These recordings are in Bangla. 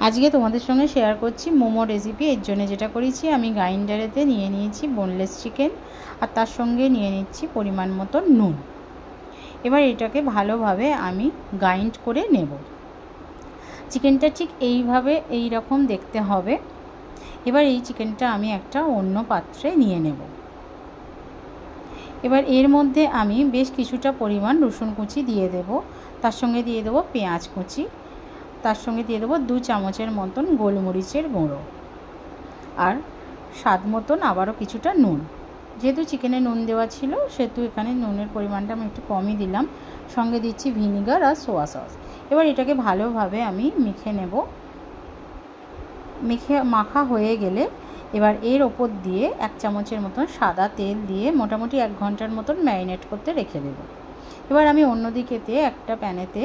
আজকে তোমাদের সঙ্গে শেয়ার করছি মোমো রেসিপি। এর জন্য যেটা করেছি, আমি গ্রাইন্ডারেতে নিয়ে নিয়েছি বোনলেস চিকেন, আর তার সঙ্গে নিয়ে নিচ্ছি পরিমাণ মতো নুন। এবার এটাকে ভালোভাবে আমি গ্রাইন্ড করে নেব। চিকেনটা ঠিক এইভাবে এই রকম দেখতে হবে। এবার এই চিকেনটা আমি একটা অন্য পাত্রে নিয়ে নেব। এবার এর মধ্যে আমি বেশ কিছুটা পরিমাণ রসুন কুচি দিয়ে দেব, তার সঙ্গে দিয়ে দেবো পেঁয়াজ কুচি, তার সঙ্গে দিয়ে দেবো 2 চামচের মতন গোলমরিচের গুঁড়ো, আর স্বাদ মতন আবারও কিছুটা নুন। যেহেতু চিকেনে নুন দেওয়া ছিল সেহেতু এখানে নুনের পরিমাণটা আমি একটু কমই দিলাম। সঙ্গে দিচ্ছি ভিনিগার আর সোয়া সস। এবার এটাকে ভালোভাবে আমি মেখে নেব। মাখা হয়ে গেলে এবার এর ওপর দিয়ে 1 চামচের মতন সাদা তেল দিয়ে মোটামুটি 1 ঘন্টার মতন ম্যারিনেট করতে রেখে দেব। এবার আমি অন্যদিকেতে একটা প্যানেতে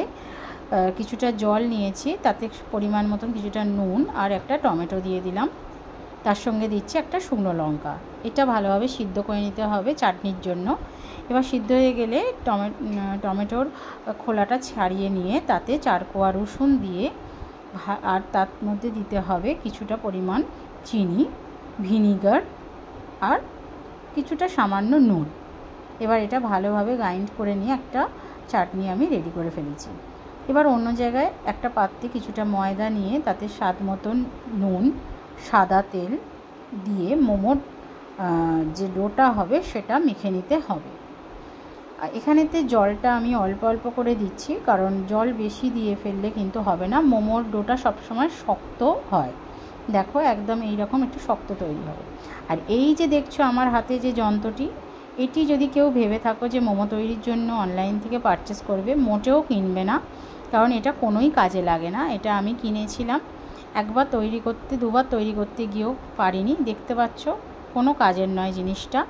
কিছুটা জল নিয়েছি, তাতে পরিমাণ মতন কিছুটা নুন আর একটা টমেটো দিয়ে দিলাম, তার সঙ্গে দিচ্ছি একটা শুকনো লঙ্কা। এটা ভালোভাবে সিদ্ধ করে নিতে হবে চাটনির জন্য। এবার সিদ্ধ হয়ে গেলে টমেটোর খোলাটা ছাড়িয়ে নিয়ে তাতে 4 কোয়া রসুন দিয়ে, আর তার মধ্যে দিতে হবে কিছুটা পরিমাণ চিনি, ভিনিগার আর কিছুটা সামান্য নুন। এবার এটা ভালোভাবে গ্রাইন্ড করে নিয়ে একটা চাটনি আমি রেডি করে ফেলেছি। এবার অন্য জায়গায় একটা পাত্রে কিছুটা ময়দা নিয়ে তাতে স্বাদ মতন নুন, সাদা তেল দিয়ে মোমোর যে ডোটা হবে সেটা মেখে নিতে হবে। এখানেতে জলটা আমি অল্প অল্প করে দিচ্ছি, কারণ জল বেশি দিয়ে ফেললে কিন্তু হবে না। মোমোর ডোটা সবসময় শক্ত হয়, দেখো একদম এই রকম একটু শক্ত তৈরি হবে। আর এই যে দেখছো আমার হাতে যে যন্ত্রটি, এটি যদি কেউ ভেবে থাকো যে মোমো তৈরির জন্য অনলাইন থেকে পারচেস করবে, মোটেও কিনবে না, কারণ এটা কোনোই কাজে লাগে না। এটা আমি কিনেছিলাম, একবার তৈরি করতে, দুবার তৈরি করতে গিয়েও পারিনি। দেখতে পাচ্ছ কোনো কাজের নয় জিনিসটা।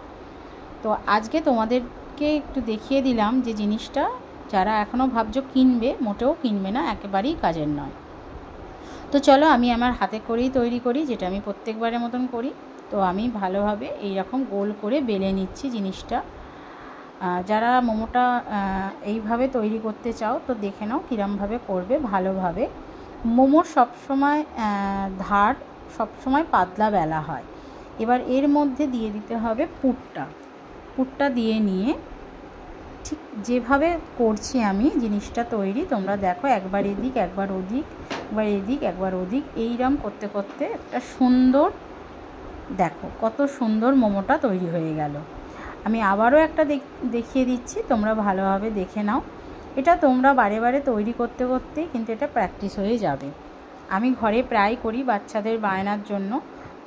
তো আজকে তোমাদেরকে একটু দেখিয়ে দিলাম যে জিনিসটা যারা এখনও ভাবছো কিনবে, মোটেও কিনবে না, একেবারেই কাজের নয়। তো চলো আমি আমার হাতে করেই তৈরি করি, যেটা আমি প্রত্যেকবারের মতন করি। তো আমি ভালোভাবে এই রকম গোল করে বেলে নিচ্ছি জিনিসটা। যারা মোমোটা এইভাবে তৈরি করতে চাও তো দেখে নাও কীরমভাবে করবে ভালোভাবে। মোমোর সবসময় ধার সবসময় পাতলা বেলা হয়। এবার এর মধ্যে দিয়ে দিতে হবে পুরটা দিয়ে নিয়ে ঠিক যেভাবে করছি আমি জিনিসটা তৈরি, তোমরা দেখো একবার এদিক একবার ওদিক, একবার এদিক একবার ওদিক, এইরকম করতে করতে একটা সুন্দর, দেখো কত সুন্দর মোমোটা তৈরি হয়ে গেল। আমি আবারও একটা দেখিয়ে দিচ্ছি, তোমরা ভালোভাবে দেখে নাও। এটা তোমরা বারে বারে তৈরি করতে করতেই কিন্তু এটা প্র্যাকটিস হয়ে যাবে। আমি ঘরে প্রায় করি বাচ্চাদের বায়নার জন্য,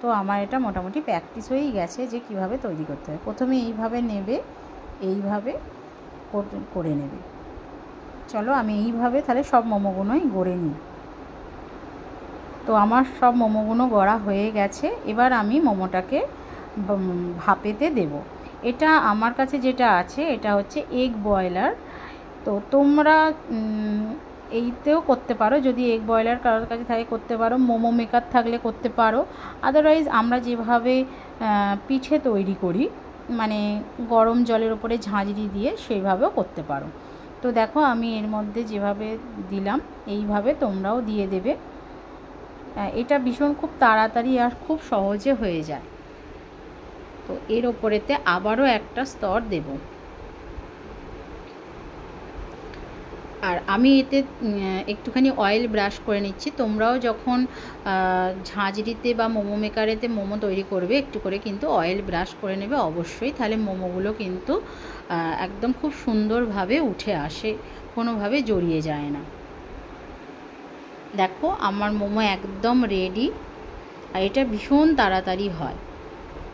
তো আমার এটা মোটামুটি প্র্যাকটিস হয়েই গেছে যে কিভাবে তৈরি করতে হয়। প্রথমে এইভাবে নেবে, এইভাবে করে নেবে। চলো আমি এইভাবে তাহলে সব মোমোগুলোই গড়ে নিই। তো আমার সব মোমোগুলো গড়া হয়ে গেছে। এবার আমি মোমোটাকে ভাপেতে দেব। এটা আমার কাছে যেটা আছে এটা হচ্ছে এগ বয়লার। তো তোমরা এইতেও করতে পারো, যদি এগ বয়লার কারোর কাছে থাকে করতে পারো, মোমো মেকার থাকলে করতে পারো। আদারওয়াইজ আমরা যেভাবে পিঠে তৈরি করি, মানে গরম জলের ওপরে ঝাঁঝরি দিয়ে, সেইভাবেও করতে পারো। তো দেখো আমি এর মধ্যে যেভাবে দিলাম এইভাবে তোমরাও দিয়ে দেবে। এটা ভীষণ খুব তাড়াতাড়ি আর খুব সহজে হয়ে যায়। তো এর ওপরেতে আবারও একটা স্তর দেব। আর আমি এতে একটুখানি অয়েল ব্রাশ করে নিচ্ছি। তোমরাও যখন ঝাঁঝরিতে বা মোমো মেকারেতে মোমো তৈরি করবে একটু করে কিন্তু অয়েল ব্রাশ করে নেবে অবশ্যই, তাহলে মোমোগুলো কিন্তু একদম খুব সুন্দরভাবে উঠে আসে, কোনোভাবে জড়িয়ে যায় না। দেখো আমার মোমো একদম রেডি, আর এটা ভীষণ তাড়াতাড়ি হয়।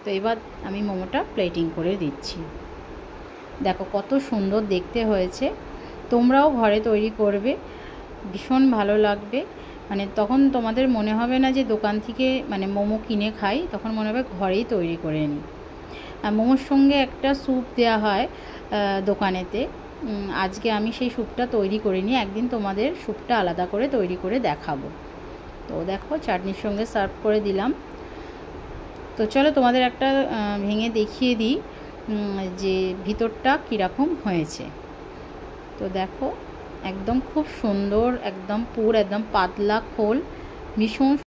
তো এবার আমি মোমোটা প্লেটিং করে দিচ্ছি। দেখো কত সুন্দর দেখতে হয়েছে। তোমরাও ঘরে তৈরি করবে, ভীষণ ভালো লাগবে। মানে তখন তোমাদের মনে হবে না যে দোকান থেকে মানে মোমো কিনে খাই, তখন মনে হবে ঘরেই তৈরি করে নিই। আর মোমোর সঙ্গে একটা স্যুপ দেওয়া হয় দোকানেতে। আজকে আমি সেই স্যুপটা তৈরি করিনি, একদিন তোমাদের স্যুপটা আলাদা করে তৈরি করে দেখাবো। তো দেখো চাটনির সঙ্গে সার্ভ করে দিলাম। তো চলো তোমাদের একটা ভেঙে দেখিয়ে দিই যে ভিতরটা কীরকম হয়েছে। তো দেখো একদম খুব সুন্দর, একদম পুর, একদম পাতলা খোল, ভীষণ